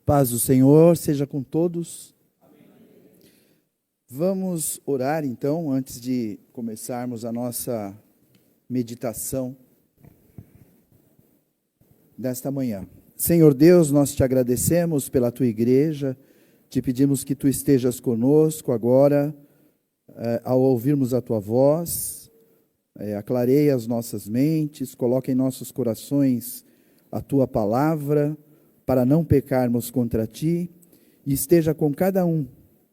Paz do Senhor seja com todos. Vamos orar então, antes de começarmos a nossa meditação desta manhã. Senhor Deus, nós te agradecemos pela tua igreja, te pedimos que tu estejas conosco agora, ao ouvirmos a tua voz, aclareie as nossas mentes, coloque em nossos corações a tua palavra, para não pecarmos contra ti, e esteja com cada um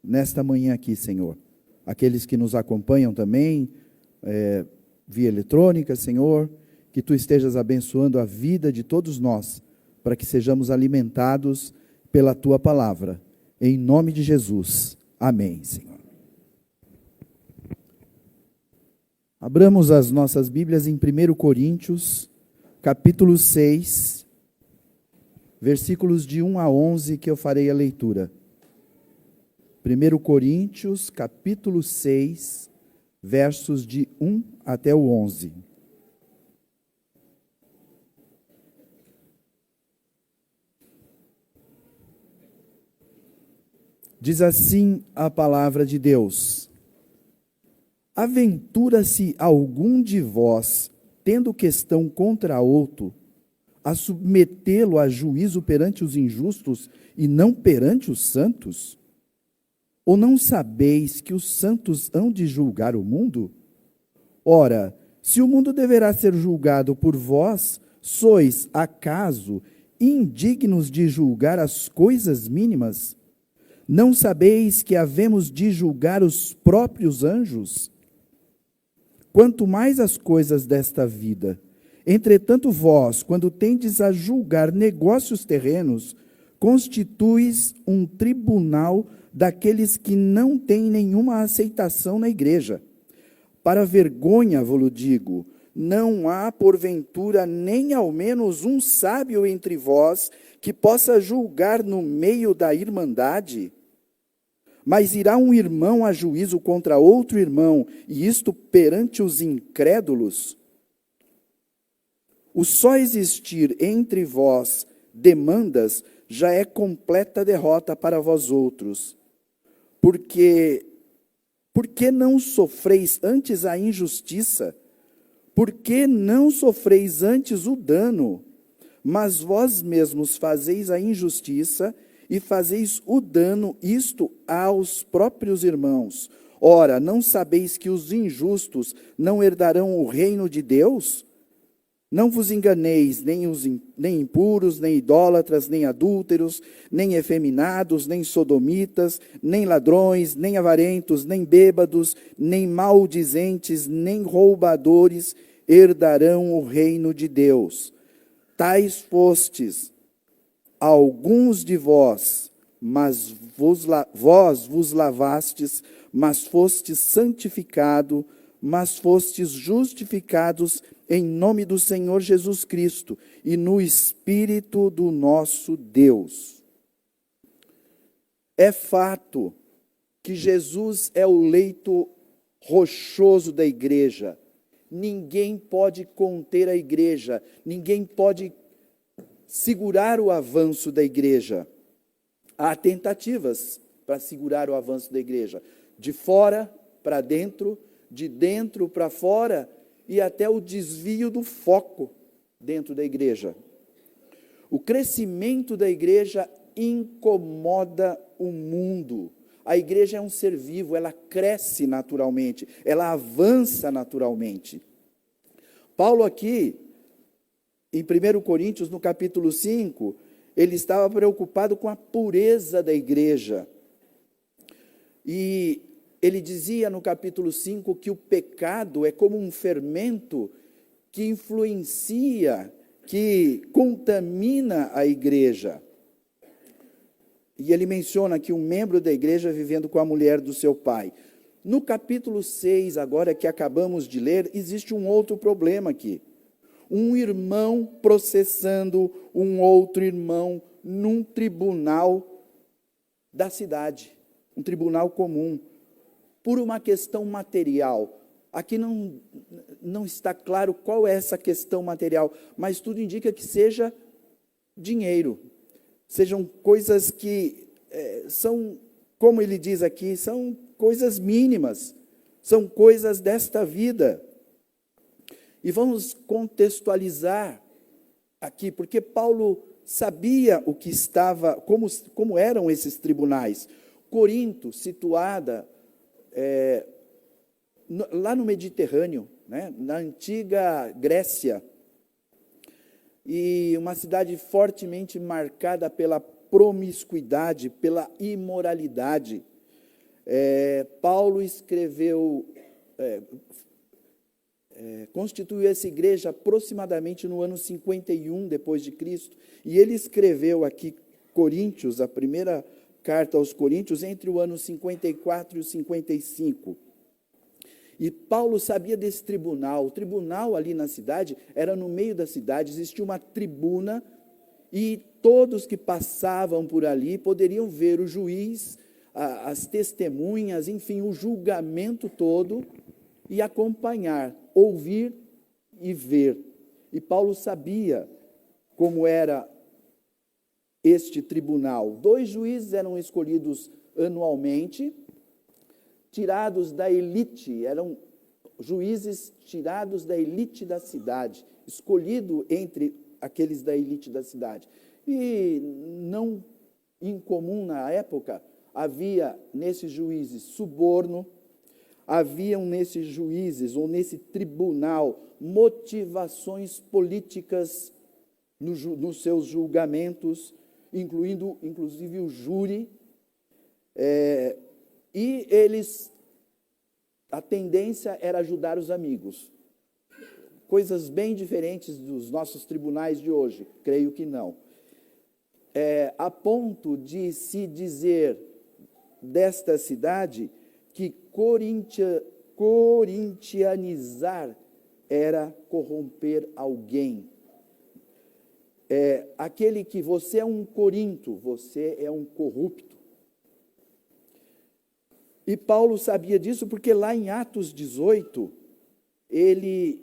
nesta manhã aqui, Senhor. Aqueles que nos acompanham também, via eletrônica, Senhor, que tu estejas abençoando a vida de todos nós, para que sejamos alimentados pela tua palavra. Em nome de Jesus. Amém, Senhor. Abramos as nossas Bíblias em 1 Coríntios, capítulo 6, versículos de 1 a 11, que eu farei a leitura. 1 Coríntios, capítulo 6, versos de 1 até o 11. Diz assim a palavra de Deus: aventura-se algum de vós, tendo questão contra outro, a submetê-lo a juízo perante os injustos e não perante os santos? Ou não sabeis que os santos hão de julgar o mundo? Ora, se o mundo deverá ser julgado por vós, sois, acaso, indignos de julgar as coisas mínimas? Não sabeis que havemos de julgar os próprios anjos? Quanto mais as coisas desta vida. Entretanto, vós, quando tendes a julgar negócios terrenos, constituis um tribunal daqueles que não têm nenhuma aceitação na igreja. Para vergonha, vos digo, não há, porventura, nem ao menos um sábio entre vós que possa julgar no meio da irmandade? Mas irá um irmão a juízo contra outro irmão, e isto perante os incrédulos? O só existir entre vós demandas já é completa derrota para vós outros. Por que não sofreis antes a injustiça? Por que não sofreis antes o dano? Mas vós mesmos fazeis a injustiça e fazeis o dano, isto aos próprios irmãos. Ora, não sabeis que os injustos não herdarão o reino de Deus? Não vos enganeis, nem impuros, nem idólatras, nem adúlteros, nem efeminados, nem sodomitas, nem ladrões, nem avarentos, nem bêbados, nem maldizentes, nem roubadores herdarão o reino de Deus. Tais fostes alguns de vós, mas vós vos lavastes, mas fostes santificado, mas fostes justificados em nome do Senhor Jesus Cristo e no Espírito do nosso Deus. É fato que Jesus é o leito rochoso da igreja. Ninguém pode conter a igreja, ninguém pode segurar o avanço da igreja. Há tentativas para segurar o avanço da igreja, de fora para dentro, de dentro para fora, e até o desvio do foco dentro da igreja. O crescimento da igreja incomoda o mundo. A igreja é um ser vivo, ela cresce naturalmente, ela avança naturalmente. Paulo aqui, em 1 Coríntios, no capítulo 5, ele estava preocupado com a pureza da igreja. E ele dizia no capítulo 5 que o pecado é como um fermento que influencia, que contamina a igreja. E ele menciona que um membro da igreja vivendo com a mulher do seu pai. No capítulo 6, agora que acabamos de ler, existe um outro problema aqui. Um irmão processando um outro irmão num tribunal da cidade, um tribunal comum, por uma questão material. Aqui não está claro qual é essa questão material, mas tudo indica que seja dinheiro. sejam coisas que são, como ele diz aqui, são coisas mínimas, são coisas desta vida. E vamos contextualizar aqui, porque Paulo sabia o que estava, como eram esses tribunais. Corinto, situada lá no Mediterrâneo, né, na antiga Grécia, e uma cidade fortemente marcada pela promiscuidade, pela imoralidade. Paulo escreveu, constituiu essa igreja aproximadamente no ano 51 depois de Cristo, e ele escreveu aqui Coríntios, a primeira carta aos Coríntios, entre o ano 54 e o 55. E Paulo sabia desse tribunal. O tribunal ali na cidade, era no meio da cidade, existia uma tribuna, e todos que passavam por ali poderiam ver o juiz, as testemunhas, enfim, o julgamento todo, e acompanhar, ouvir e ver. E Paulo sabia como era este tribunal. 2 juízes eram escolhidos anualmente, tirados da elite, eram juízes tirados da elite da cidade, escolhido entre aqueles da elite da cidade. E não incomum na época, havia nesses juízes suborno, haviam nesses juízes, ou nesse tribunal, motivações políticas nos seus julgamentos, incluindo, inclusive, o júri, e eles, a tendência era ajudar os amigos. Coisas bem diferentes dos nossos tribunais de hoje, creio que não. A ponto de se dizer desta cidade que corintianizar era corromper alguém. Aquele que você é um corinto, você é um corrupto. E Paulo sabia disso porque lá em Atos 18, ele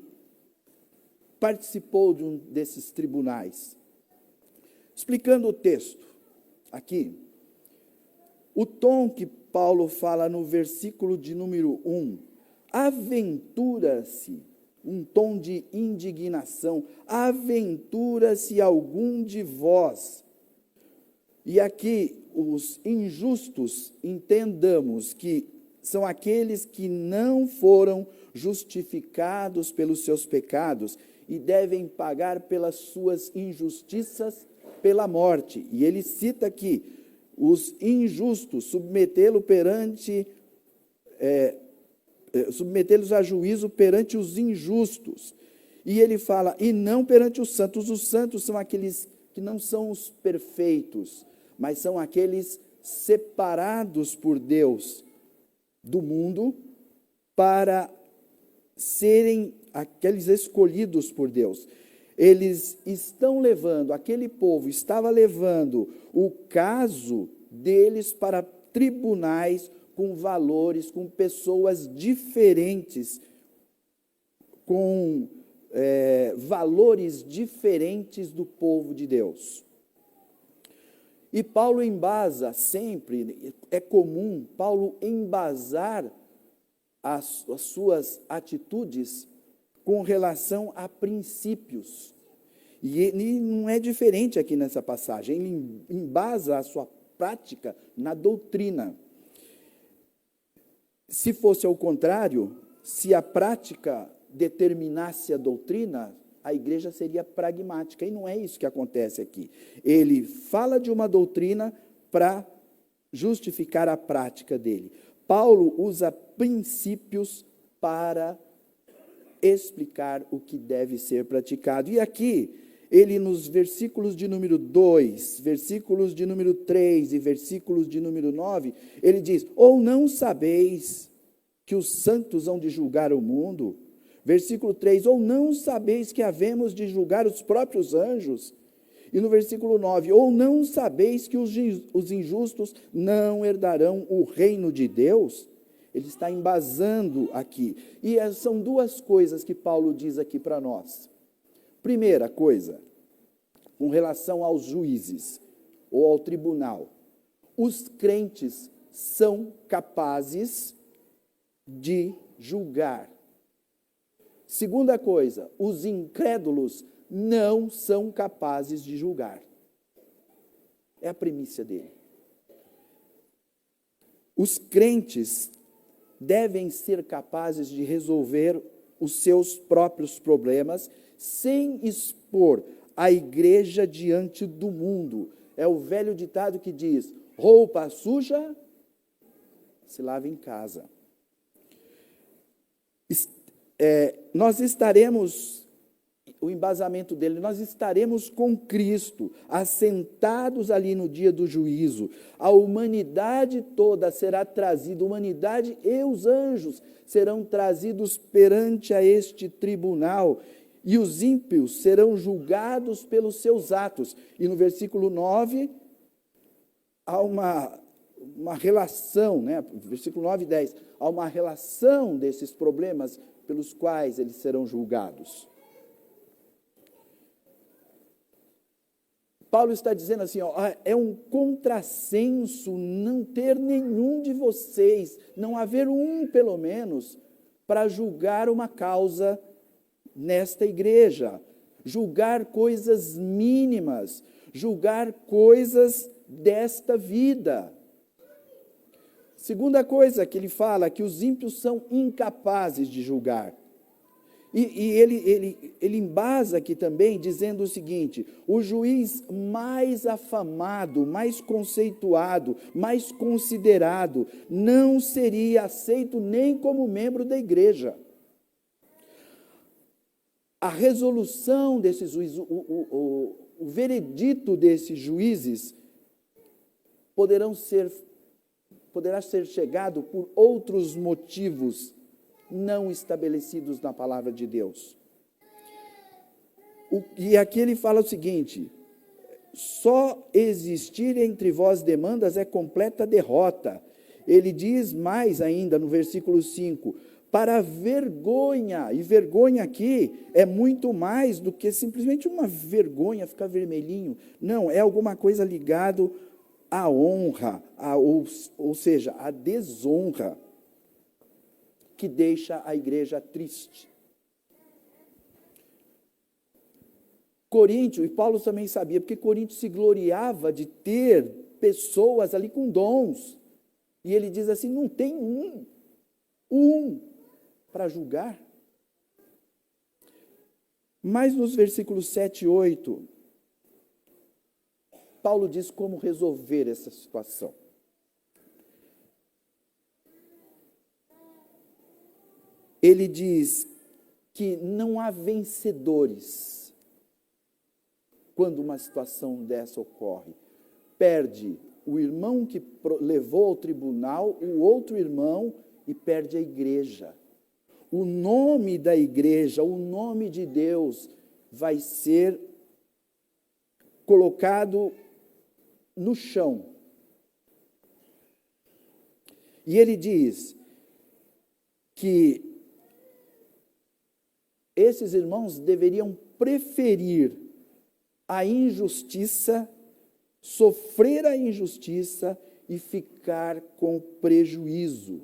participou de um desses tribunais. Explicando o texto aqui, o tom que Paulo fala no versículo de número 1, aventura-se, um tom de indignação, aventura-se algum de vós. E aqui, os injustos, entendamos que são aqueles que não foram justificados pelos seus pecados e devem pagar pelas suas injustiças pela morte. E ele cita aqui, os injustos, submetê-los a juízo perante os injustos. E ele fala, e não perante os santos. Os santos são aqueles que não são os perfeitos, mas são aqueles separados por Deus do mundo para serem aqueles escolhidos por Deus. Eles estão levando, aquele povo estava levando o caso deles para tribunais com valores, com pessoas diferentes, com valores diferentes do povo de Deus. E Paulo embasa sempre, é comum Paulo embasar as suas atitudes com relação a princípios. E ele não é diferente aqui nessa passagem, ele embasa a sua prática na doutrina. Se fosse ao contrário, se a prática determinasse a doutrina, a igreja seria pragmática, e não é isso que acontece aqui. Ele fala de uma doutrina para justificar a prática dele. Paulo usa princípios para explicar o que deve ser praticado. E aqui, ele nos versículos de número 2, versículos de número 3 e versículos de número 9, ele diz, ou não sabeis que os santos hão de julgar o mundo? Versículo 3, ou não sabeis que havemos de julgar os próprios anjos? E no versículo 9, ou não sabeis que os injustos não herdarão o reino de Deus? Ele está embasando aqui. E são duas coisas que Paulo diz aqui para nós. Primeira coisa, com relação aos juízes. ou ao tribunal, os crentes são capazes de julgar. Segunda coisa, os incrédulos não são capazes de julgar. É a premissa dele. Os crentes devem ser capazes de resolver os seus próprios problemas sem expor a igreja diante do mundo. É o velho ditado que diz: roupa suja se lava em casa. Nós estaremos, o embasamento dele, nós estaremos com Cristo, assentados ali no dia do juízo. A humanidade toda será trazida, a humanidade e os anjos serão trazidos perante a este tribunal, e os ímpios serão julgados pelos seus atos. E no versículo 9, há uma relação, né? Versículo 9 e 10, há uma relação desses problemas pelos quais eles serão julgados. Paulo está dizendo assim, é um contrassenso não ter nenhum de vocês, não haver um, pelo menos, para julgar uma causa nesta igreja, julgar coisas mínimas, julgar coisas desta vida. Segunda coisa que ele fala, que os ímpios são incapazes de julgar. E ele embasa aqui também dizendo o seguinte: o juiz mais afamado, mais conceituado, mais considerado, não seria aceito nem como membro da igreja. A resolução desses juízes, o veredito desses juízes poderá ser chegado por outros motivos não estabelecidos na palavra de Deus. E aqui ele fala o seguinte: só existir entre vós demandas é completa derrota. Ele diz mais ainda no versículo 5, para vergonha, e vergonha aqui é muito mais do que simplesmente uma vergonha, ficar vermelhinho. Não, é alguma coisa ligado à honra, ou seja, à desonra, que deixa a igreja triste. Coríntio, e Paulo também sabia, porque Coríntio se gloriava de ter pessoas ali com dons. E ele diz assim, não tem um para julgar. Mas nos versículos 7 e 8, Paulo diz como resolver essa situação. Ele diz que não há vencedores quando uma situação dessa ocorre. Perde o irmão que levou ao tribunal, o outro irmão, e perde a igreja. O nome da igreja, o nome de Deus vai ser colocado no chão. E ele diz que esses irmãos deveriam preferir a injustiça, sofrer a injustiça e ficar com prejuízo.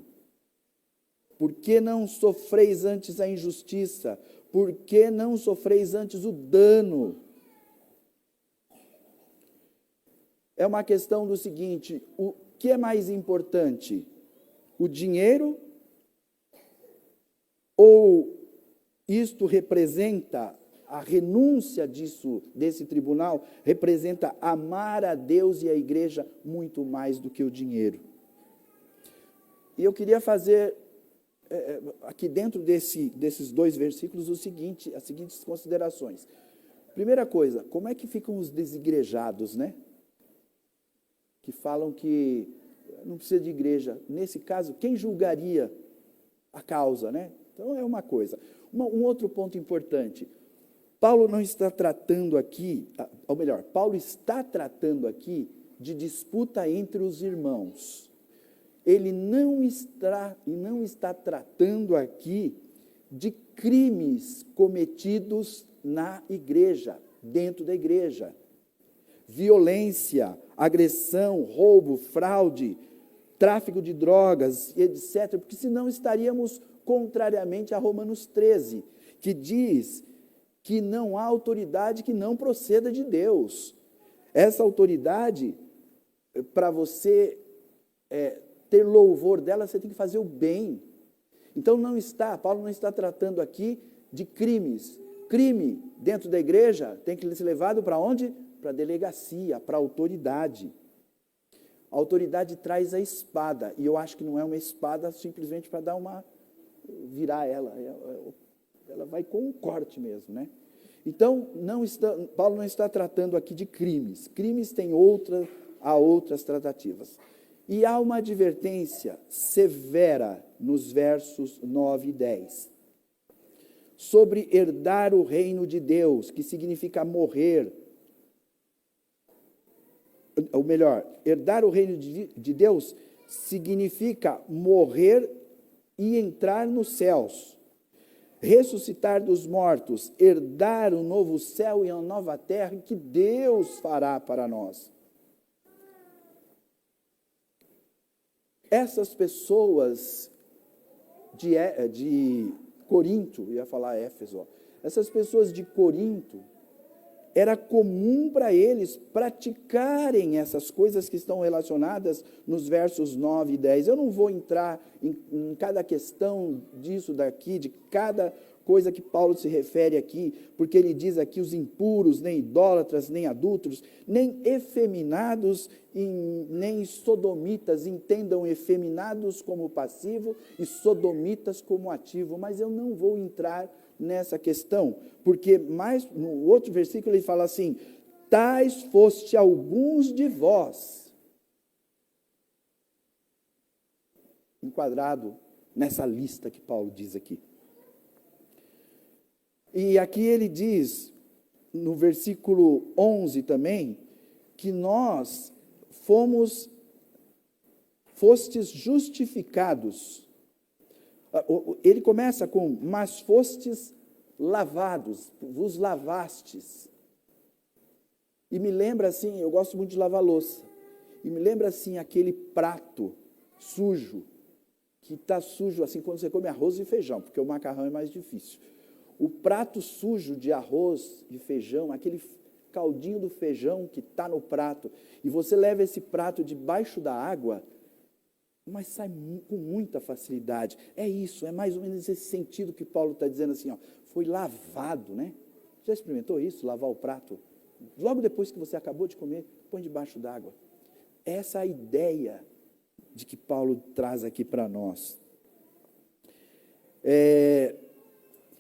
Por que não sofreis antes a injustiça? Por que não sofreis antes o dano? É uma questão do seguinte: o que é mais importante? O dinheiro? Ou isto representa, a renúncia desse tribunal, representa amar a Deus e a igreja muito mais do que o dinheiro? E eu queria fazer, aqui dentro desses dois versículos, as seguintes considerações. Primeira coisa, como é que ficam os desigrejados, né? Que falam que não precisa de igreja. Nesse caso, quem julgaria a causa, né? Então, é uma coisa. Um outro ponto importante. Paulo não está tratando aqui, ou melhor, Paulo está tratando aqui de disputa entre os irmãos. Ele não está tratando aqui de crimes cometidos na igreja, dentro da igreja. violência, agressão, roubo, fraude, tráfico de drogas, etc., porque senão estaríamos contrariamente a Romanos 13, que diz que não há autoridade que não proceda de Deus. Essa autoridade, para você ter louvor dela, você tem que fazer o bem. Então Paulo não está tratando aqui de crimes. Crime dentro da igreja tem que ser levado para onde? Para a delegacia, para a autoridade. A autoridade traz a espada, e eu acho que não é uma espada simplesmente para virar ela vai com um corte mesmo, né? Então, Paulo não está tratando aqui de crimes. Crimes há outras tratativas. E há uma advertência severa nos versos 9 e 10. Sobre herdar o reino de Deus, que significa morrer. Ou melhor, herdar o reino de Deus significa morrer e entrar nos céus. Ressuscitar dos mortos, herdar um novo céu e uma nova terra que Deus fará para nós. Essas pessoas de Corinto, ia falar Éfeso, essas pessoas de Corinto, era comum para eles praticarem essas coisas que estão relacionadas nos versos 9 e 10. Eu não vou entrar em cada questão disso daqui, de cada coisa que Paulo se refere aqui, porque ele diz aqui os impuros, nem idólatras, nem adúlteros, nem efeminados, nem sodomitas. Entendam efeminados como passivo e sodomitas como ativo, mas eu não vou entrar nessa questão, porque mais no outro versículo ele fala assim: tais foste alguns de vós, enquadrado nessa lista que Paulo diz aqui. E aqui ele diz, no versículo 11 também, que nós fostes justificados. Ele começa com, mas fostes lavados, vos lavastes. E me lembra assim, eu gosto muito de lavar louça, e me lembra assim aquele prato sujo, que está sujo assim quando você come arroz e feijão, porque o macarrão é mais difícil. O prato sujo de arroz e feijão, aquele caldinho do feijão que está no prato, e você leva esse prato debaixo da água, mas sai com muita facilidade. É isso, é mais ou menos esse sentido que Paulo está dizendo assim, ó, foi lavado, né? Já experimentou isso, lavar o prato? Logo depois que você acabou de comer, põe debaixo d'água. Essa é a ideia de que Paulo traz aqui para nós.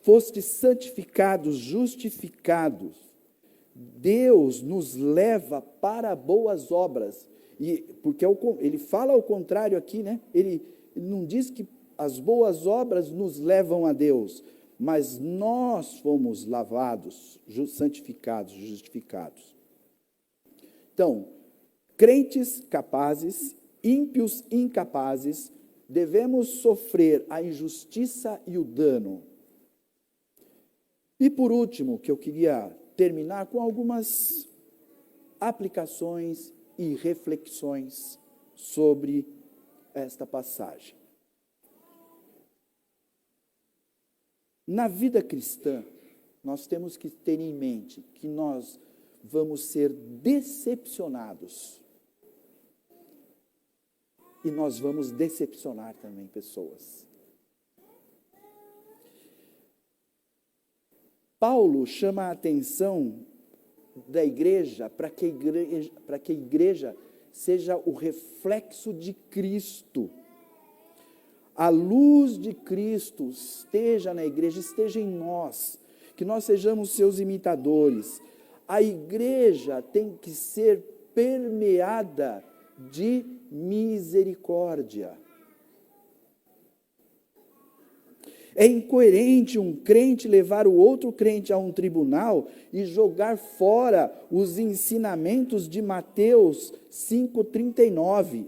Fostes santificados, justificados. Deus nos leva para boas obras. Porque ele fala ao contrário aqui, né? Ele não diz que as boas obras nos levam a Deus, mas nós fomos lavados, santificados, justificados. Então, crentes capazes, ímpios incapazes, devemos sofrer a injustiça e o dano. E por último, que eu queria terminar com algumas aplicações e reflexões sobre esta passagem. Na vida cristã, nós temos que ter em mente que nós vamos ser decepcionados. E nós vamos decepcionar também pessoas. Paulo chama a atenção da igreja para que a igreja seja o reflexo de Cristo. A luz de Cristo esteja na igreja, esteja em nós, que nós sejamos seus imitadores. A igreja tem que ser permeada de misericórdia. É incoerente um crente levar o outro crente a um tribunal e jogar fora os ensinamentos de Mateus 5,39.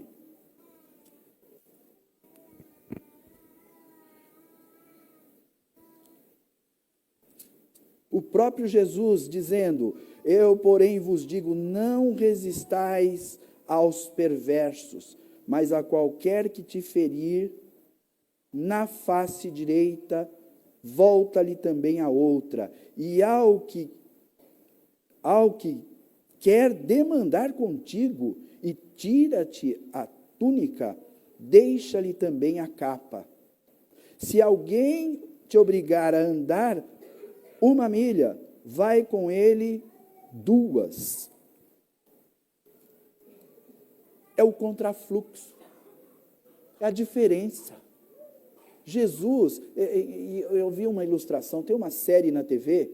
O próprio Jesus dizendo: eu, porém, vos digo, não resistais aos perversos, mas a qualquer que te ferir na face direita, volta-lhe também a outra. E ao que quer demandar contigo e tira-te a túnica, deixa-lhe também a capa. Se alguém te obrigar a andar 1 milha, vai com ele 2. É o contrafluxo, é a diferença. Jesus, eu vi uma ilustração, tem uma série na TV,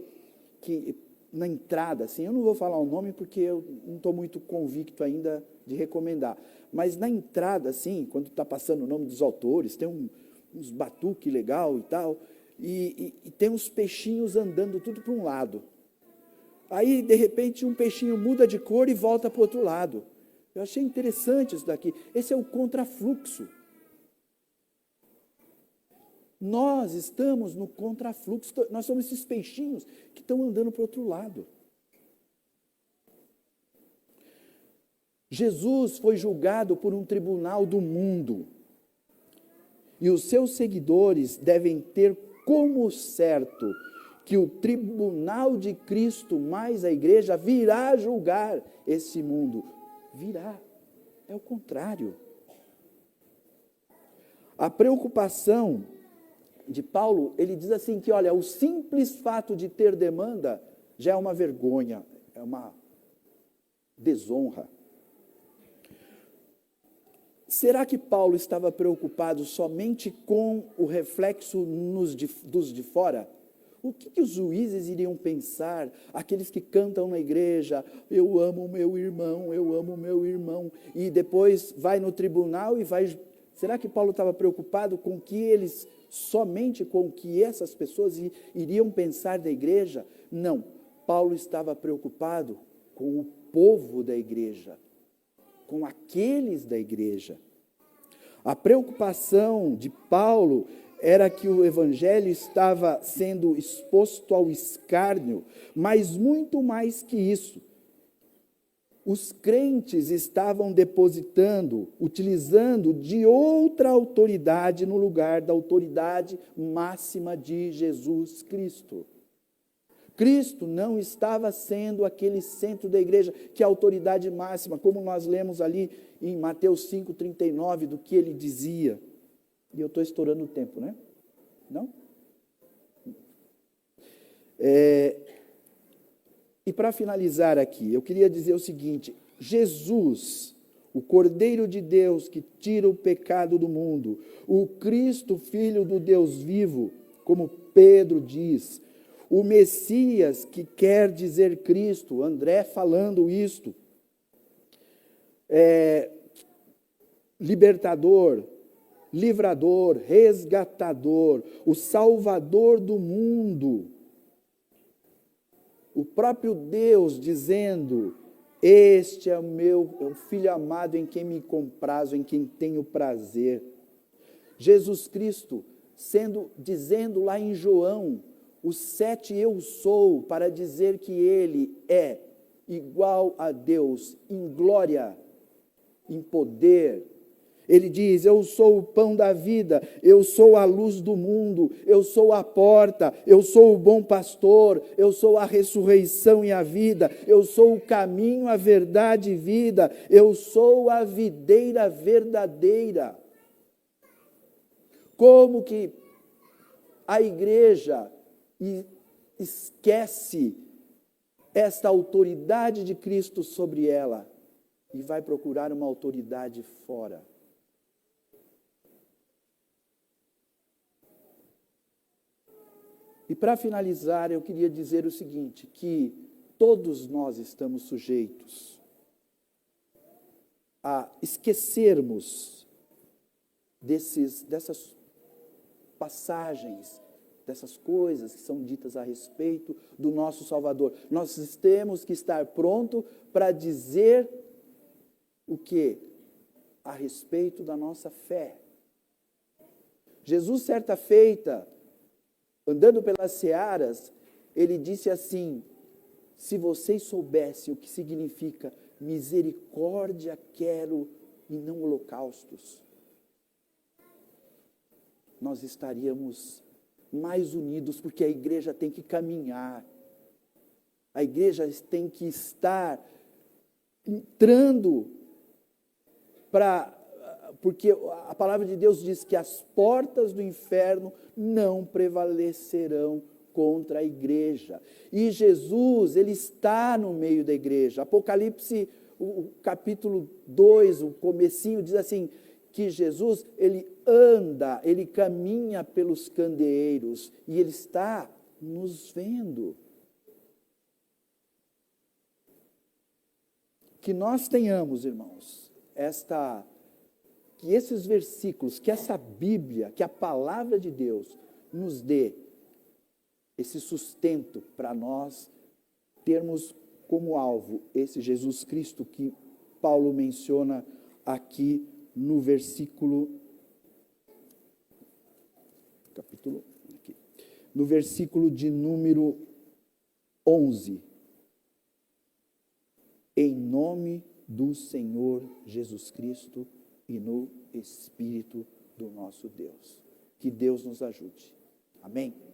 que na entrada, assim, eu não vou falar o nome porque eu não estou muito convicto ainda de recomendar, mas na entrada, assim, quando está passando o nome dos autores, tem uns batuque legal e tal, e tem uns peixinhos andando tudo para um lado. Aí, de repente, um peixinho muda de cor e volta para o outro lado. Eu achei interessante isso daqui. Esse é o contrafluxo. Nós estamos no contrafluxo, nós somos esses peixinhos que estão andando para o outro lado. Jesus foi julgado por um tribunal do mundo, e os seus seguidores devem ter como certo que o tribunal de Cristo mais a igreja virá julgar esse mundo. Virá, é o contrário. A preocupação de Paulo, ele diz assim que, olha, o simples fato de ter demanda já é uma vergonha, é uma desonra. Será que Paulo estava preocupado somente com o reflexo dos de fora? O que os juízes iriam pensar, aqueles que cantam na igreja, eu amo meu irmão, eu amo meu irmão, e depois vai no tribunal e vai... Será que Paulo estava preocupado com que eles, somente com o que essas pessoas iriam pensar da igreja? Não, Paulo estava preocupado com o povo da igreja, com aqueles da igreja. A preocupação de Paulo era que o evangelho estava sendo exposto ao escárnio, mas muito mais que isso. Os crentes estavam depositando, utilizando de outra autoridade no lugar da autoridade máxima de Jesus Cristo. Cristo não estava sendo aquele centro da igreja, que é a autoridade máxima, como nós lemos ali em Mateus 5,39, do que ele dizia. E eu estou estourando o tempo, né? Não? E para finalizar aqui, eu queria dizer o seguinte: Jesus, o Cordeiro de Deus que tira o pecado do mundo, o Cristo, Filho do Deus vivo, como Pedro diz, o Messias, que quer dizer Cristo, André falando isto, libertador, livrador, resgatador, o Salvador do mundo, o próprio Deus dizendo: este é o meu Filho amado em quem me comprazo, em quem tenho prazer. Jesus Cristo dizendo lá em João, os 7 eu sou, para dizer que ele é igual a Deus em glória, em poder. Ele diz: eu sou o pão da vida, eu sou a luz do mundo, eu sou a porta, eu sou o bom pastor, eu sou a ressurreição e a vida, eu sou o caminho, a verdade e vida, eu sou a videira verdadeira. Como que a igreja esquece esta autoridade de Cristo sobre ela e vai procurar uma autoridade fora? E para finalizar, eu queria dizer o seguinte, que todos nós estamos sujeitos a esquecermos dessas passagens, dessas coisas que são ditas a respeito do nosso Salvador. Nós temos que estar pronto para dizer o quê? A respeito da nossa fé. Jesus, certa feita, andando pelas searas, ele disse assim: se vocês soubessem o que significa misericórdia quero e não holocaustos, nós estaríamos mais unidos, porque a igreja tem que caminhar, a igreja tem que estar entrando porque a palavra de Deus diz que as portas do inferno não prevalecerão contra a igreja. E Jesus, ele está no meio da igreja. Apocalipse, o capítulo 2, o comecinho, diz assim, que Jesus, ele anda, ele caminha pelos candeeiros e ele está nos vendo. Que nós tenhamos, irmãos, que esses versículos, que essa Bíblia, que a palavra de Deus nos dê esse sustento para nós termos como alvo esse Jesus Cristo que Paulo menciona aqui no no versículo de número 11. Em nome do Senhor Jesus Cristo e no Espírito do nosso Deus. Que Deus nos ajude. Amém?